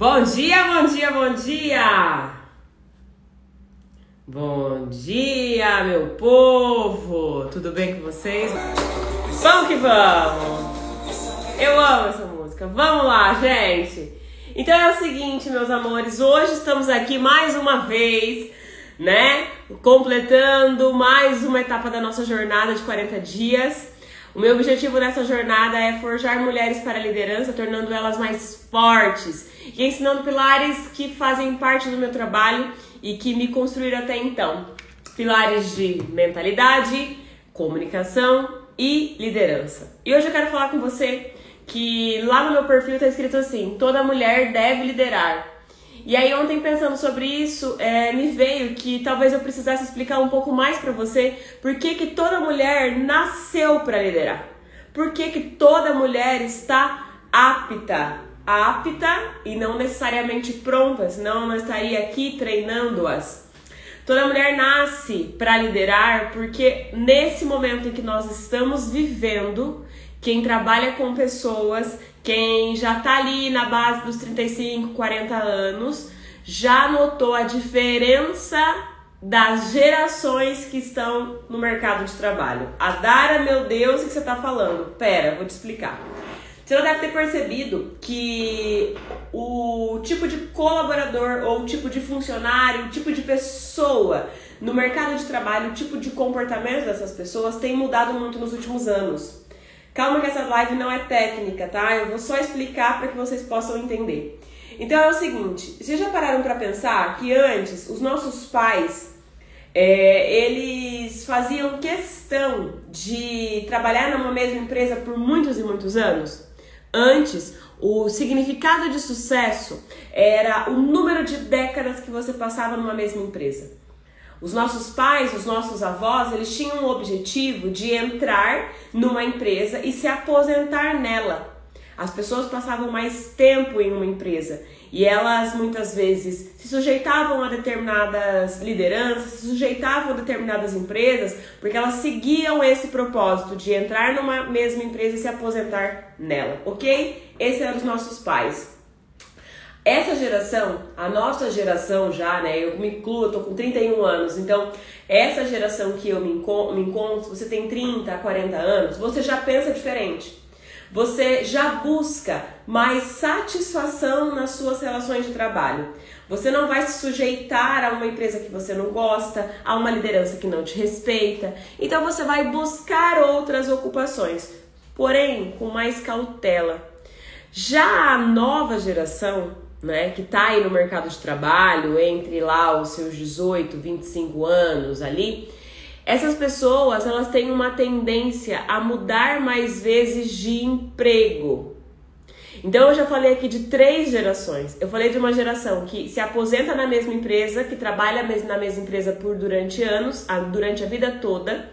Bom dia, bom dia, bom dia! Bom dia, meu povo! Tudo bem com vocês? Vamos que vamos! Eu amo essa música. Vamos lá, gente! Então é o seguinte, meus amores, hoje estamos aqui mais uma vez, né? Completando mais uma etapa da nossa jornada de 40 dias. O meu objetivo nessa jornada é forjar mulheres para a liderança, tornando elas mais fortes e ensinando pilares que fazem parte do meu trabalho e que me construíram até então. Pilares de mentalidade, comunicação e liderança. E hoje eu quero falar com você que lá no meu perfil está escrito assim: toda mulher deve liderar. E aí ontem, pensando sobre isso, me veio que talvez eu precisasse explicar um pouco mais pra você por que toda mulher nasceu para liderar. Por que toda mulher está apta e não necessariamente pronta, senão eu não estaria aqui treinando-as. Toda mulher nasce para liderar porque nesse momento em que nós estamos vivendo, quem trabalha com pessoas, quem já tá ali na base dos 35, 40 anos, já notou a diferença das gerações que estão no mercado de trabalho. Adara, meu Deus, o que você tá falando? Pera, vou te explicar. Você não deve ter percebido que o tipo de colaborador ou o tipo de funcionário, o tipo de pessoa no mercado de trabalho, o tipo de comportamento dessas pessoas tem mudado muito nos últimos anos. Calma que essa live não é técnica, tá? Eu vou só explicar para que vocês possam entender. Então é o seguinte, vocês já pararam para pensar que antes os nossos pais, eles faziam questão de trabalhar numa mesma empresa por muitos e muitos anos? Antes, o significado de sucesso era o número de décadas que você passava numa mesma empresa. Os nossos pais, os nossos avós, eles tinham o objetivo de entrar numa empresa e se aposentar nela. As pessoas passavam mais tempo em uma empresa e elas muitas vezes se sujeitavam a determinadas lideranças, se sujeitavam a determinadas empresas porque elas seguiam esse propósito de entrar numa mesma empresa e se aposentar nela, ok? Esses eram os nossos pais. Essa geração, a nossa geração já, né, eu me incluo, eu tô com 31 anos, então essa geração que eu me encontro, você tem 30, 40 anos, você já pensa diferente. Você já busca mais satisfação nas suas relações de trabalho. Você não vai se sujeitar a uma empresa que você não gosta, a uma liderança que não te respeita. Então você vai buscar outras ocupações, porém com mais cautela. Já a nova geração, né, que tá aí no mercado de trabalho, entre lá os seus 18, 25 anos ali, essas pessoas, elas têm uma tendência a mudar mais vezes de emprego. Então eu já falei aqui de 3 gerações. Eu falei de uma geração que se aposenta na mesma empresa, que trabalha na mesma empresa durante anos, durante a vida toda.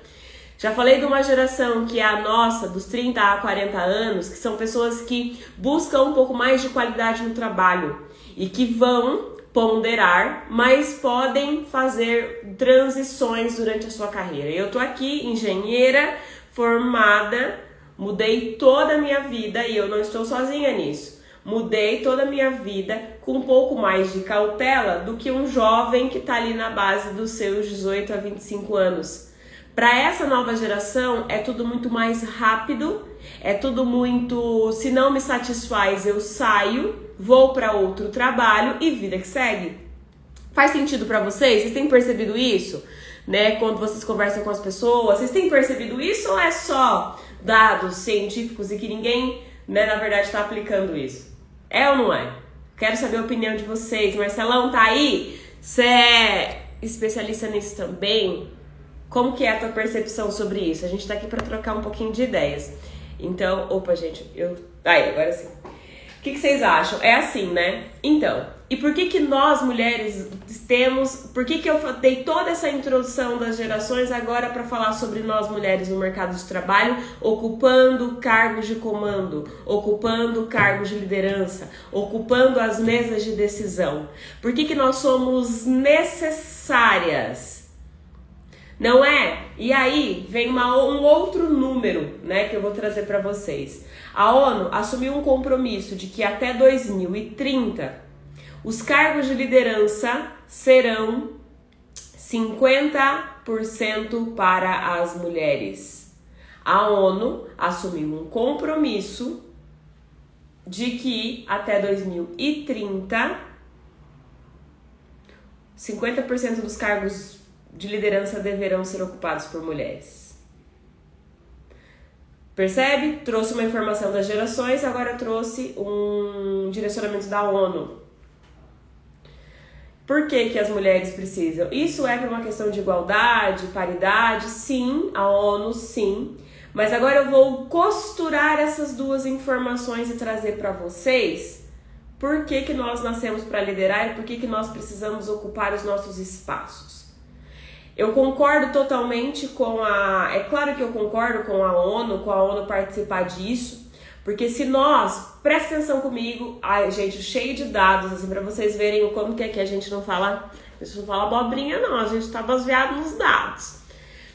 Já falei de uma geração que é a nossa, dos 30 a 40 anos, que são pessoas que buscam um pouco mais de qualidade no trabalho e que vão ponderar, mas podem fazer transições durante a sua carreira. Eu tô aqui, engenheira, formada, mudei toda a minha vida e eu não estou sozinha nisso. Mudei toda a minha vida com um pouco mais de cautela do que um jovem que tá ali na base dos seus 18 a 25 anos. Para essa nova geração é tudo muito mais rápido, é tudo muito, se não me satisfaz eu saio, vou para outro trabalho e vida que segue. Faz sentido para vocês? Vocês têm percebido isso? Né? Quando vocês conversam com as pessoas, vocês têm percebido isso ou é só dados científicos e que ninguém, né, na verdade está aplicando isso? É ou não é? Quero saber a opinião de vocês. Marcelão, tá aí? Você é especialista nisso também? Como que é a tua percepção sobre isso? A gente tá aqui pra trocar um pouquinho de ideias. Então, opa, gente, Aí, agora sim. O que vocês acham? É assim, né? Então, e por que nós mulheres temos... Por que eu dei toda essa introdução das gerações agora pra falar sobre nós mulheres no mercado de trabalho, ocupando cargos de comando, ocupando cargos de liderança, ocupando as mesas de decisão? Por que nós somos necessárias? Não é? E aí vem um outro número, né, que eu vou trazer para vocês. A ONU assumiu um compromisso de que até 2030 os cargos de liderança serão 50% para as mulheres. A ONU assumiu um compromisso de que até 2030, 50% dos cargos de liderança deverão ser ocupados por mulheres. Percebe? Trouxe uma informação das gerações, agora trouxe um direcionamento da ONU. Por que as mulheres precisam? Isso é por uma questão de igualdade, paridade? Sim, a ONU sim. Mas agora eu vou costurar essas duas informações e trazer para vocês por que nós nascemos para liderar e por que nós precisamos ocupar os nossos espaços. Eu concordo totalmente com a... É claro que eu concordo com a ONU participar disso, porque se nós... Presta atenção comigo, ai, gente, cheio de dados, assim, para vocês verem como que aqui a gente não fala abobrinha não, a gente tá baseado nos dados.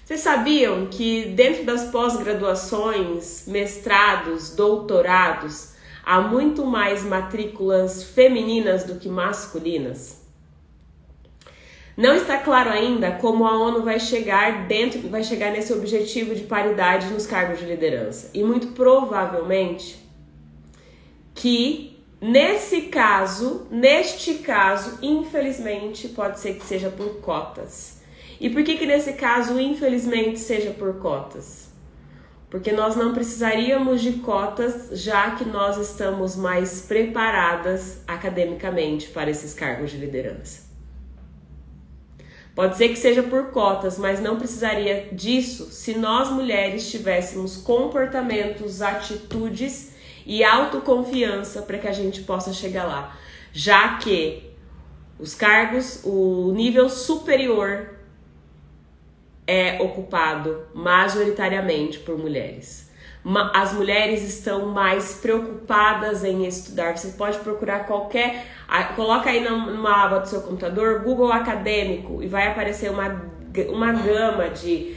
Vocês sabiam que dentro das pós-graduações, mestrados, doutorados, há muito mais matrículas femininas do que masculinas? Não está claro ainda como a ONU vai chegar nesse objetivo de paridade nos cargos de liderança. E muito provavelmente que neste caso, infelizmente, pode ser que seja por cotas. E por que nesse caso, infelizmente, seja por cotas? Porque nós não precisaríamos de cotas, já que nós estamos mais preparadas academicamente para esses cargos de liderança. Pode ser que seja por cotas, mas não precisaria disso se nós mulheres tivéssemos comportamentos, atitudes e autoconfiança para que a gente possa chegar lá. Já que os cargos, o nível superior é ocupado majoritariamente por mulheres. As mulheres estão mais preocupadas em estudar. Você pode procurar qualquer... Coloca aí numa aba do seu computador, Google Acadêmico, e vai aparecer uma gama de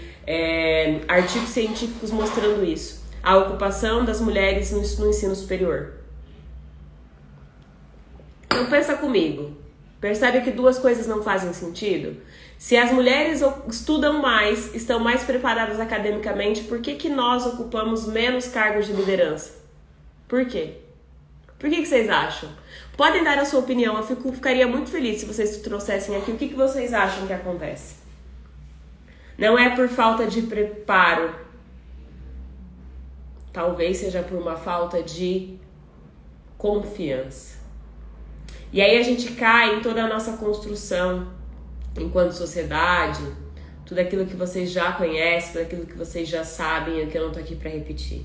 artigos científicos mostrando isso. A ocupação das mulheres no ensino superior. Então pensa comigo. Percebe que duas coisas não fazem sentido? Se as mulheres estudam mais, estão mais preparadas academicamente, por que nós ocupamos menos cargos de liderança? Por quê? Por que vocês acham? Podem dar a sua opinião, eu ficaria muito feliz se vocês trouxessem aqui o que vocês acham que acontece. Não é por falta de preparo. Talvez seja por uma falta de confiança. E aí a gente cai em toda a nossa construção enquanto sociedade, tudo aquilo que vocês já conhecem, tudo aquilo que vocês já sabem, que eu não tô aqui para repetir.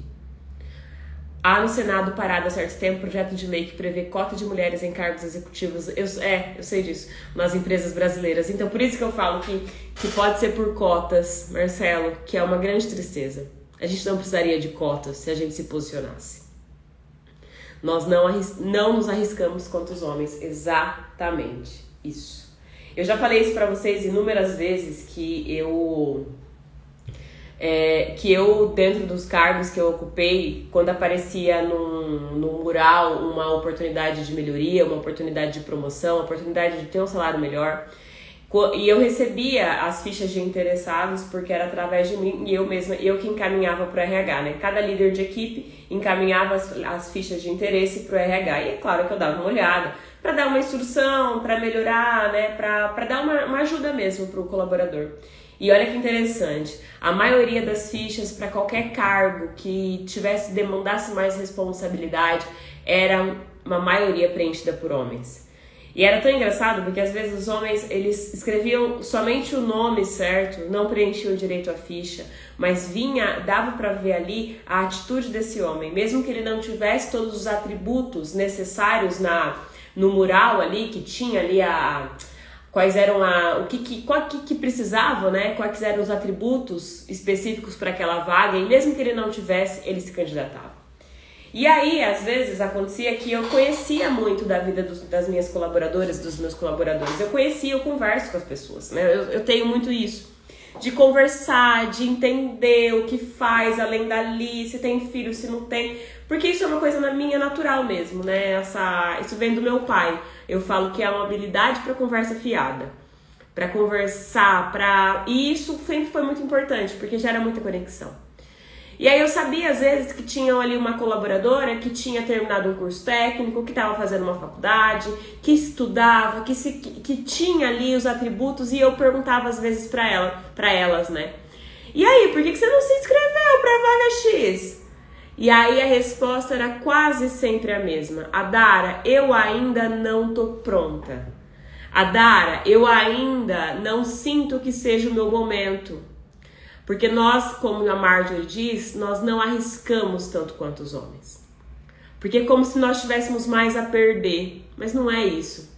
Há no Senado parado há certo tempo um projeto de lei que prevê cota de mulheres em cargos executivos, eu sei disso, nas empresas brasileiras. Então por isso que eu falo que pode ser por cotas, Marcelo, que é uma grande tristeza. A gente não precisaria de cotas se a gente se posicionasse. Nós não nos arriscamos contra os homens, exatamente isso. Eu já falei isso pra vocês inúmeras vezes, que eu dentro dos cargos que eu ocupei, quando aparecia num mural uma oportunidade de melhoria, uma oportunidade de promoção, uma oportunidade de ter um salário melhor, e eu recebia as fichas de interessados porque era através de mim e eu que encaminhava para o RH, né? Cada líder de equipe encaminhava as fichas de interesse para o RH e é claro que eu dava uma olhada para dar uma instrução, para melhorar, né? Para dar uma ajuda mesmo para o colaborador. E olha que interessante, a maioria das fichas para qualquer cargo que demandasse mais responsabilidade era uma maioria preenchida por homens. E era tão engraçado porque às vezes os homens, eles escreviam somente o nome certo, não preenchiam direito a ficha, mas dava para ver ali a atitude desse homem, mesmo que ele não tivesse todos os atributos necessários no mural ali, que tinha ali quais eram o que precisava, né? Quais eram os atributos específicos para aquela vaga, e mesmo que ele não tivesse, ele se candidatava. E aí, às vezes, acontecia que eu conhecia muito da vida das minhas colaboradoras, dos meus colaboradores. Eu converso com as pessoas, né? Eu tenho muito isso. de conversar, de entender o que faz além dali, se tem filho, se não tem, porque isso é uma coisa na minha natural mesmo, né? Isso vem do meu pai. Eu falo que é uma habilidade para conversa fiada, para conversar, e isso sempre foi muito importante, porque gera muita conexão. E aí eu sabia, às vezes, que tinha ali uma colaboradora que tinha terminado um curso técnico, que estava fazendo uma faculdade, que estudava, que tinha ali os atributos, e eu perguntava, às vezes, para elas, né? E aí, por que você não se inscreveu para a vaga X? E aí a resposta era quase sempre a mesma. Adara, eu ainda não tô pronta. Adara, eu ainda não sinto que seja o meu momento. Porque nós, como a Marjorie diz, nós não arriscamos tanto quanto os homens. Porque é como se nós tivéssemos mais a perder. Mas não é isso.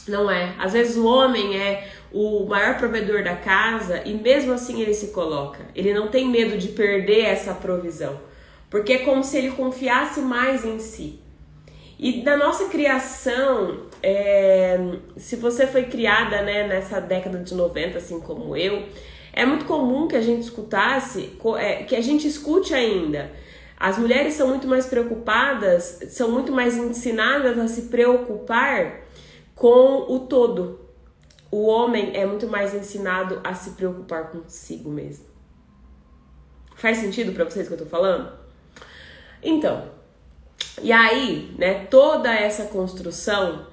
Não é. Às vezes o homem é o maior provedor da casa e mesmo assim ele se coloca. Ele não tem medo de perder essa provisão. Porque é como se ele confiasse mais em si. E na nossa criação, se você foi criada, né, nessa década de 90, assim como eu, é muito comum que a gente escutasse, que a gente escute ainda. As mulheres são muito mais preocupadas, são muito mais ensinadas a se preocupar com o todo. O homem é muito mais ensinado a se preocupar consigo mesmo. Faz sentido pra vocês o que eu tô falando? Então, e aí, né, toda essa construção,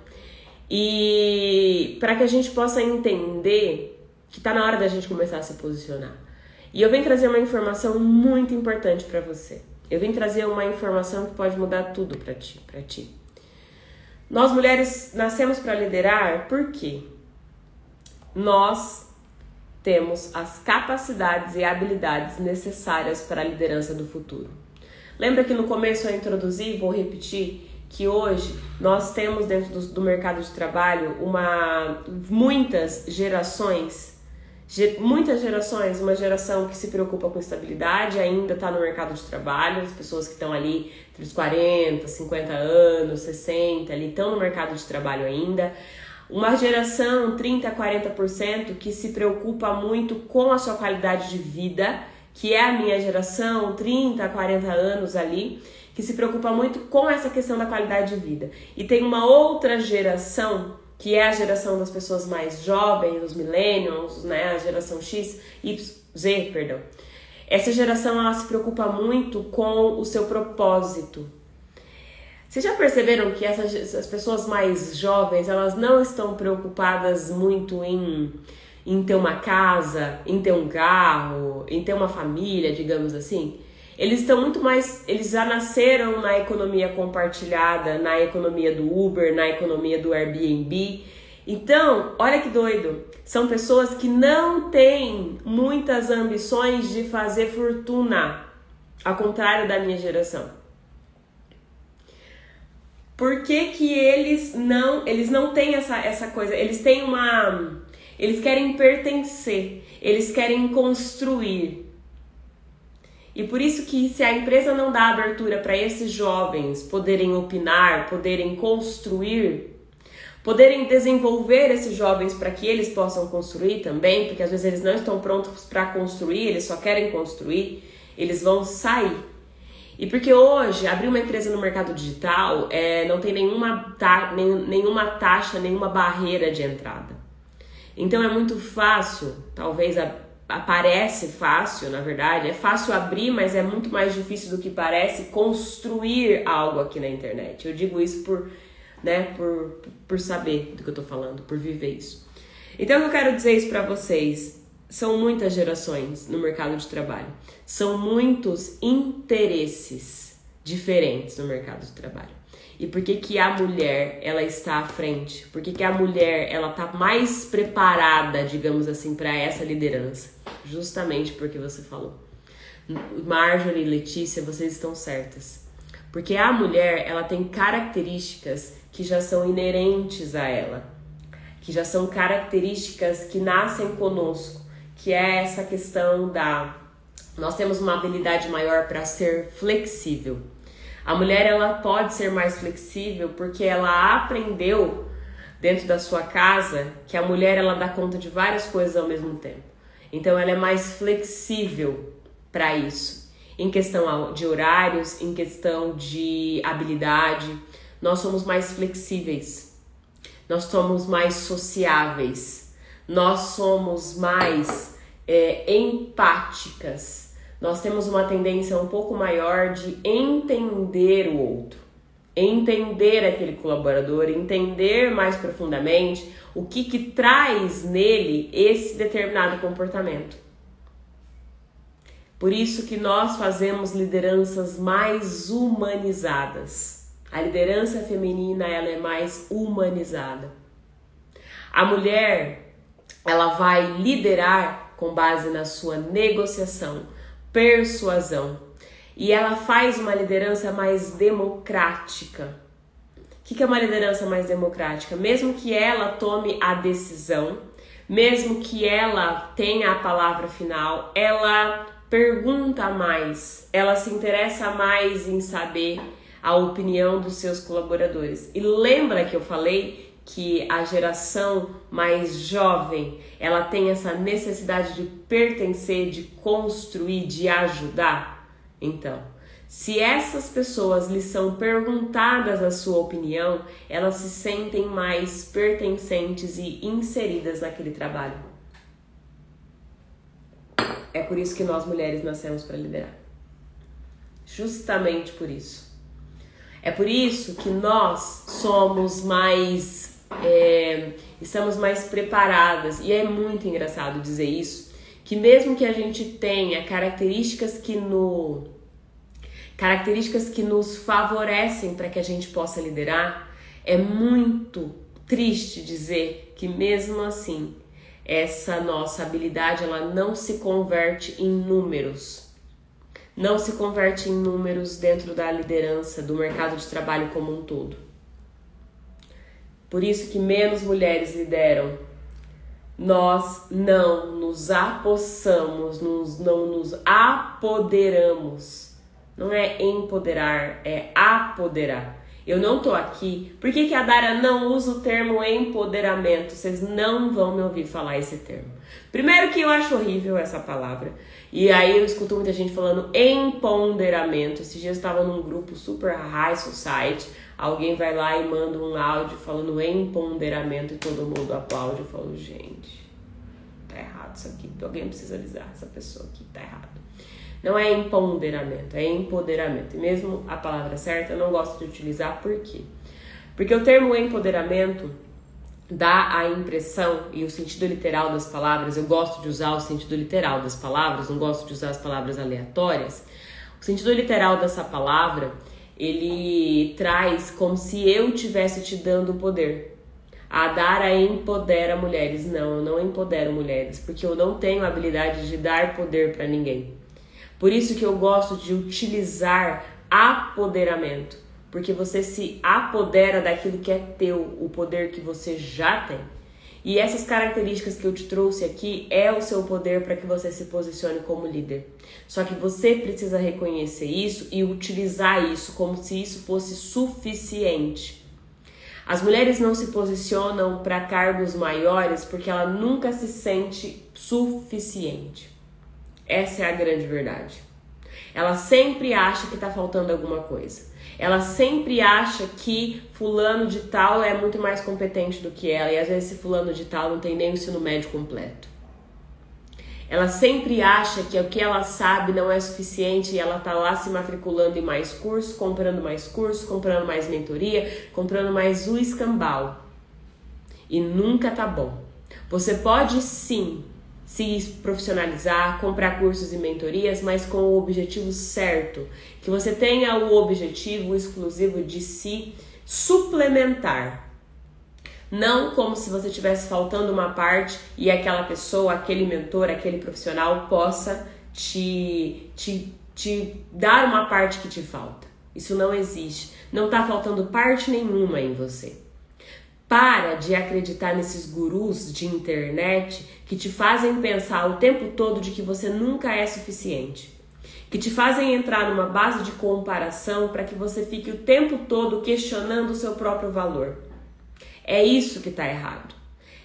e para que a gente possa entender que tá na hora da gente começar a se posicionar. E eu venho trazer uma informação muito importante para você. Eu venho trazer uma informação que pode mudar tudo para ti. Nós mulheres nascemos para liderar porque nós temos as capacidades e habilidades necessárias para a liderança do futuro. Lembra que no começo eu introduzi, vou repetir, que hoje nós temos dentro do mercado de trabalho muitas gerações, uma geração que se preocupa com estabilidade, ainda está no mercado de trabalho, as pessoas que estão ali entre os 40, 50 anos, 60, ali estão no mercado de trabalho ainda. Uma geração, 30, 40%, que se preocupa muito com a sua qualidade de vida, que é a minha geração, 30, 40 anos ali, que se preocupa muito com essa questão da qualidade de vida. E tem uma outra geração, que é a geração das pessoas mais jovens, os millennials, né, a geração Z, perdão. Essa geração, ela se preocupa muito com o seu propósito. Vocês já perceberam que as pessoas mais jovens, elas não estão preocupadas muito em ter uma casa, em ter um carro, em ter uma família, digamos assim? Eles estão muito mais, eles já nasceram na economia compartilhada, na economia do Uber, na economia do Airbnb. Então, olha que doido, são pessoas que não têm muitas ambições de fazer fortuna, ao contrário da minha geração. Por que eles não têm essa coisa? Eles querem pertencer, eles querem construir. E por isso que se a empresa não dá abertura para esses jovens poderem opinar, poderem construir, poderem desenvolver esses jovens para que eles possam construir também, porque às vezes eles não estão prontos para construir, eles só querem construir, eles vão sair. E porque hoje, abrir uma empresa no mercado digital não tem nenhuma taxa, nenhuma barreira de entrada. Então é muito fácil, talvez parece fácil, na verdade, é fácil abrir, mas é muito mais difícil do que parece construir algo aqui na internet. Eu digo isso por saber do que eu tô falando, por viver isso. Então eu quero dizer isso pra vocês. São muitas gerações no mercado de trabalho. São muitos interesses diferentes no mercado de trabalho. E por que a mulher, ela está à frente? Por que a mulher, ela tá mais preparada, digamos assim, para essa liderança? Justamente porque você falou. Marjorie e Letícia, vocês estão certas. Porque a mulher, ela tem características que já são inerentes a ela. Que já são características que nascem conosco. Que é essa questão nós temos uma habilidade maior para ser flexível. A mulher, ela pode ser mais flexível porque ela aprendeu dentro da sua casa que a mulher, ela dá conta de várias coisas ao mesmo tempo. Então ela é mais flexível para isso. Em questão de horários, em questão de habilidade, nós somos mais flexíveis. Nós somos mais sociáveis. Nós somos mais empáticas. Nós temos uma tendência um pouco maior de entender o outro. Entender aquele colaborador, entender mais profundamente o que traz nele esse determinado comportamento. Por isso que nós fazemos lideranças mais humanizadas. A liderança feminina, ela é mais humanizada. A mulher, ela vai liderar com base na sua negociação, persuasão. E ela faz uma liderança mais democrática. O que é uma liderança mais democrática? Mesmo que ela tome a decisão, mesmo que ela tenha a palavra final, ela pergunta mais, ela se interessa mais em saber a opinião dos seus colaboradores. E lembra que eu falei que a geração mais jovem, ela tem essa necessidade de pertencer, de construir, de ajudar? Então, se essas pessoas lhes são perguntadas a sua opinião, elas se sentem mais pertencentes e inseridas naquele trabalho. É por isso que nós mulheres nascemos para liderar. Justamente por isso. É por isso que nós somos mais... estamos mais preparadas. E é muito engraçado dizer isso, que mesmo que a gente tenha características que nos favorecem para que a gente possa liderar, é muito triste dizer que mesmo assim, essa nossa habilidade, ela não se converte em números. Não se converte em números dentro da liderança, do mercado de trabalho como um todo. Por isso que menos mulheres lideram. Nós não nos apossamos, não nos apoderamos. Não é empoderar, é apoderar. Eu não tô aqui. Por que a Dara não usa o termo empoderamento? Vocês não vão me ouvir falar esse termo. Primeiro que eu acho horrível essa palavra. E aí eu escuto muita gente falando empoderamento. Esses dias eu estava num grupo super high society. Alguém vai lá e manda um áudio falando empoderamento e todo mundo aplaude. Eu falo, gente, tá errado isso aqui. Alguém precisa avisar essa pessoa aqui, tá errado. Não é empoderamento, é empoderamento. E mesmo a palavra certa eu não gosto de utilizar, por quê? Porque o termo empoderamento dá a impressão, e o sentido literal das palavras, eu gosto de usar o sentido literal das palavras, não gosto de usar as palavras aleatórias. O sentido literal dessa palavra, ele traz como se eu estivesse te dando o poder. A Dara empodera mulheres. Não, eu não empodero mulheres, porque eu não tenho a habilidade de dar poder para ninguém. Por isso que eu gosto de utilizar apoderamento, porque você se apodera daquilo que é teu, o poder que você já tem. E essas características que eu te trouxe aqui é o seu poder para que você se posicione como líder. Só que você precisa reconhecer isso e utilizar isso como se isso fosse suficiente. As mulheres não se posicionam para cargos maiores porque ela nunca se sente suficiente. Essa é a grande verdade. Ela sempre acha que está faltando alguma coisa. Ela sempre acha que fulano de tal é muito mais competente do que ela. E às vezes esse fulano de tal não tem nem o ensino médio completo. Ela sempre acha que o que ela sabe não é suficiente e ela está lá se matriculando em mais cursos, comprando mais mentoria, comprando mais o escambau. E nunca tá bom. Você pode sim se profissionalizar, comprar cursos e mentorias, mas com o objetivo certo. Que você tenha o objetivo exclusivo de se suplementar. Não como se você estivesse faltando uma parte e aquela pessoa, aquele mentor, aquele profissional possa te dar uma parte que te falta. Isso não existe. Não está faltando parte nenhuma em você. Para de acreditar nesses gurus de internet que te fazem pensar o tempo todo de que você nunca é suficiente. Que te fazem entrar numa base de comparação para que você fique o tempo todo questionando o seu próprio valor. É isso que está errado.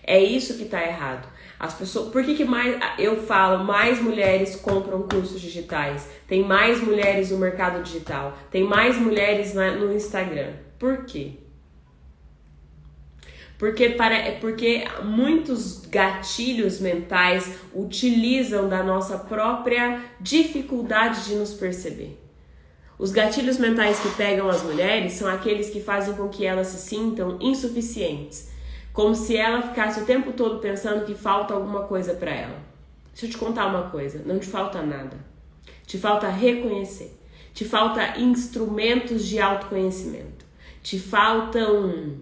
É isso que está errado. As pessoas, por que mais eu falo, mais mulheres compram cursos digitais? Tem mais mulheres no mercado digital, tem mais mulheres no Instagram. Por quê? Porque muitos gatilhos mentais utilizam da nossa própria dificuldade de nos perceber. Os gatilhos mentais que pegam as mulheres são aqueles que fazem com que elas se sintam insuficientes, como se ela ficasse o tempo todo pensando que falta alguma coisa para ela. Deixa eu te contar uma coisa, não te falta nada. Te falta reconhecer, te falta instrumentos de autoconhecimento, te faltam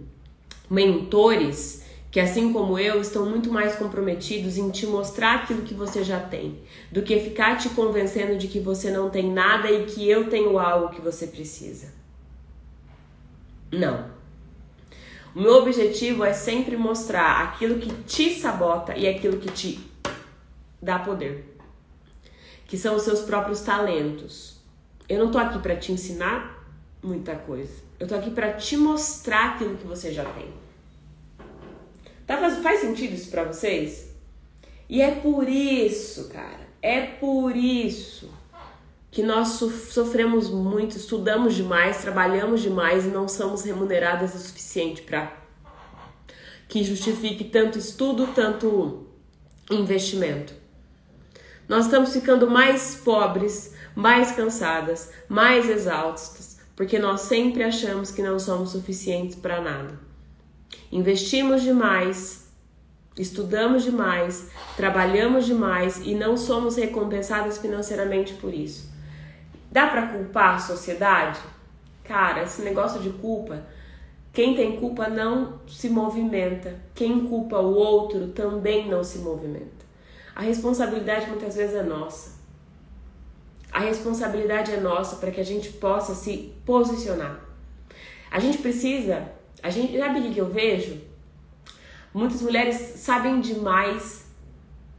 mentores que, assim como eu, estão muito mais comprometidos em te mostrar aquilo que você já tem, do que ficar te convencendo de que você não tem nada e que eu tenho algo que você precisa. Não. O meu objetivo é sempre mostrar aquilo que te sabota e aquilo que te dá poder, que são os seus próprios talentos. Eu não tô aqui para te ensinar muita coisa. Eu tô aqui para te mostrar aquilo que você já tem. Faz sentido isso pra vocês? E é por isso, cara, é por isso que nós sofremos muito, estudamos demais, trabalhamos demais e não somos remuneradas o suficiente para que justifique tanto estudo, tanto investimento. Nós estamos ficando mais pobres, mais cansadas, mais exaustas, porque nós sempre achamos que não somos suficientes para nada. Investimos demais, estudamos demais, trabalhamos demais e não somos recompensadas financeiramente por isso. Dá pra culpar a sociedade? Cara, esse negócio de culpa, quem tem culpa não se movimenta. Quem culpa o outro também não se movimenta. A responsabilidade muitas vezes é nossa. A responsabilidade é nossa para que a gente possa se posicionar. A gente precisa... sabe o que eu vejo? Muitas mulheres sabem demais,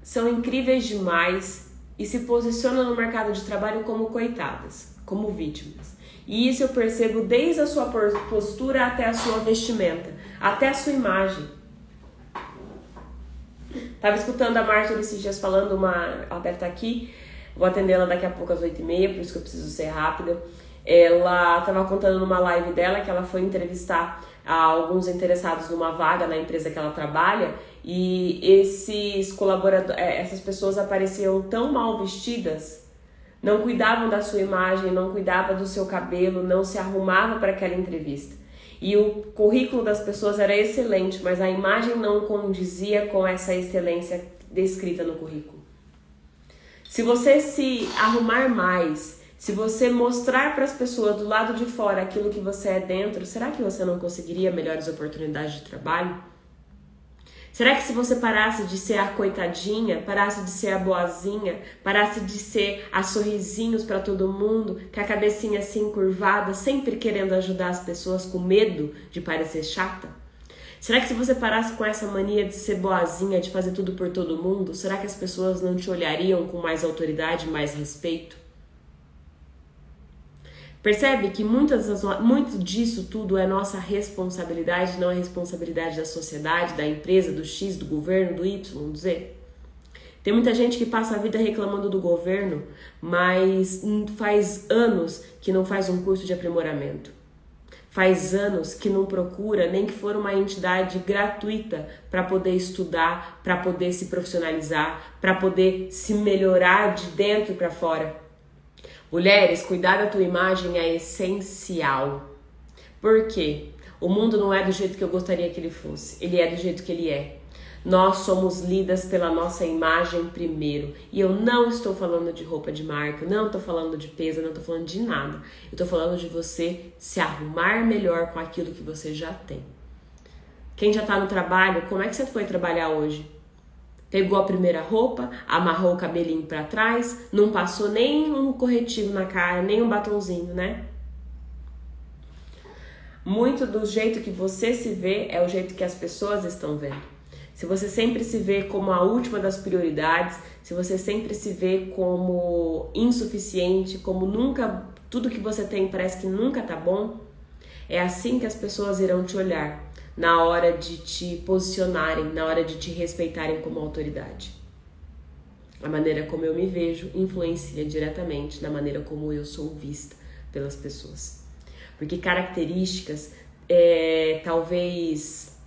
são incríveis demais e se posicionam no mercado de trabalho como coitadas, como vítimas. E isso eu percebo desde a sua postura até a sua vestimenta, até a sua imagem. Tava escutando a Márcia esses dias falando, ela deve estar aqui, vou atendê-la daqui a pouco às 8h30, por isso que eu preciso ser rápida. Ela estava contando numa live dela que ela foi entrevistar alguns interessados numa vaga na empresa que ela trabalha e esses colaboradores, essas pessoas apareciam tão mal vestidas, não cuidavam da sua imagem, não cuidavam do seu cabelo, não se arrumavam para aquela entrevista. E o currículo das pessoas era excelente, mas a imagem não condizia com essa excelência descrita no currículo. Se você se arrumar mais, se você mostrar para as pessoas do lado de fora aquilo que você é dentro, será que você não conseguiria melhores oportunidades de trabalho? Será que se você parasse de ser a coitadinha, parasse de ser a boazinha, parasse de ser a sorrisinhos para todo mundo, com a cabecinha assim curvada, sempre querendo ajudar as pessoas com medo de parecer chata? Será que se você parasse com essa mania de ser boazinha, de fazer tudo por todo mundo, será que as pessoas não te olhariam com mais autoridade, mais respeito? Percebe que muito disso tudo é nossa responsabilidade, não é responsabilidade da sociedade, da empresa, do X, do governo, do Y, do Z? Tem muita gente que passa a vida reclamando do governo, mas faz anos que não faz um curso de aprimoramento. Faz anos que não procura, nem que for uma entidade gratuita para poder estudar, para poder se profissionalizar, para poder se melhorar de dentro para fora. Mulheres, cuidar da tua imagem é essencial. Por quê? O mundo não é do jeito que eu gostaria que ele fosse. Ele é do jeito que ele é. Nós somos lidas pela nossa imagem primeiro. E eu não estou falando de roupa de marca, não estou falando de peso, não estou falando de nada. Eu estou falando de você se arrumar melhor com aquilo que você já tem. Quem já está no trabalho, como é que você foi trabalhar hoje? Pegou a primeira roupa, amarrou o cabelinho pra trás, não passou nem um corretivo na cara, nem um batonzinho, né? Muito do jeito que você se vê é o jeito que as pessoas estão vendo. Se você sempre se vê como a última das prioridades, se você sempre se vê como insuficiente, como nunca, tudo que você tem parece que nunca tá bom, é assim que as pessoas irão te olhar. na hora de te posicionarem, na hora de te respeitarem como autoridade. A maneira como eu me vejo influencia diretamente na maneira como eu sou vista pelas pessoas. Porque características, talvez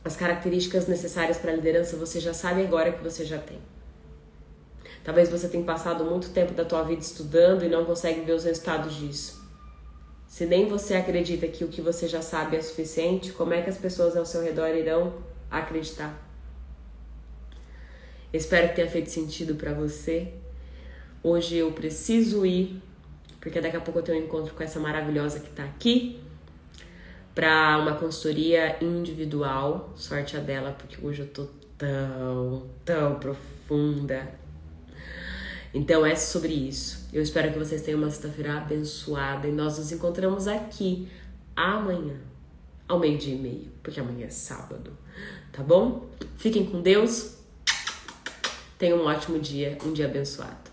as características necessárias para a liderança você já sabe agora que você já tem. Talvez você tenha passado muito tempo da tua vida estudando e não consegue ver os resultados disso. Se nem você acredita que o que você já sabe é suficiente, como é que as pessoas ao seu redor irão acreditar? Espero que tenha feito sentido para você. Hoje eu preciso ir, porque daqui a pouco eu tenho um encontro com essa maravilhosa que tá aqui, para uma consultoria individual. Sorte a dela, porque hoje eu tô tão profunda. Então é sobre isso. Eu espero que vocês tenham uma sexta-feira abençoada e nós nos encontramos aqui amanhã, ao 12:30, porque amanhã é sábado, tá bom? Fiquem com Deus, tenham um ótimo dia, um dia abençoado.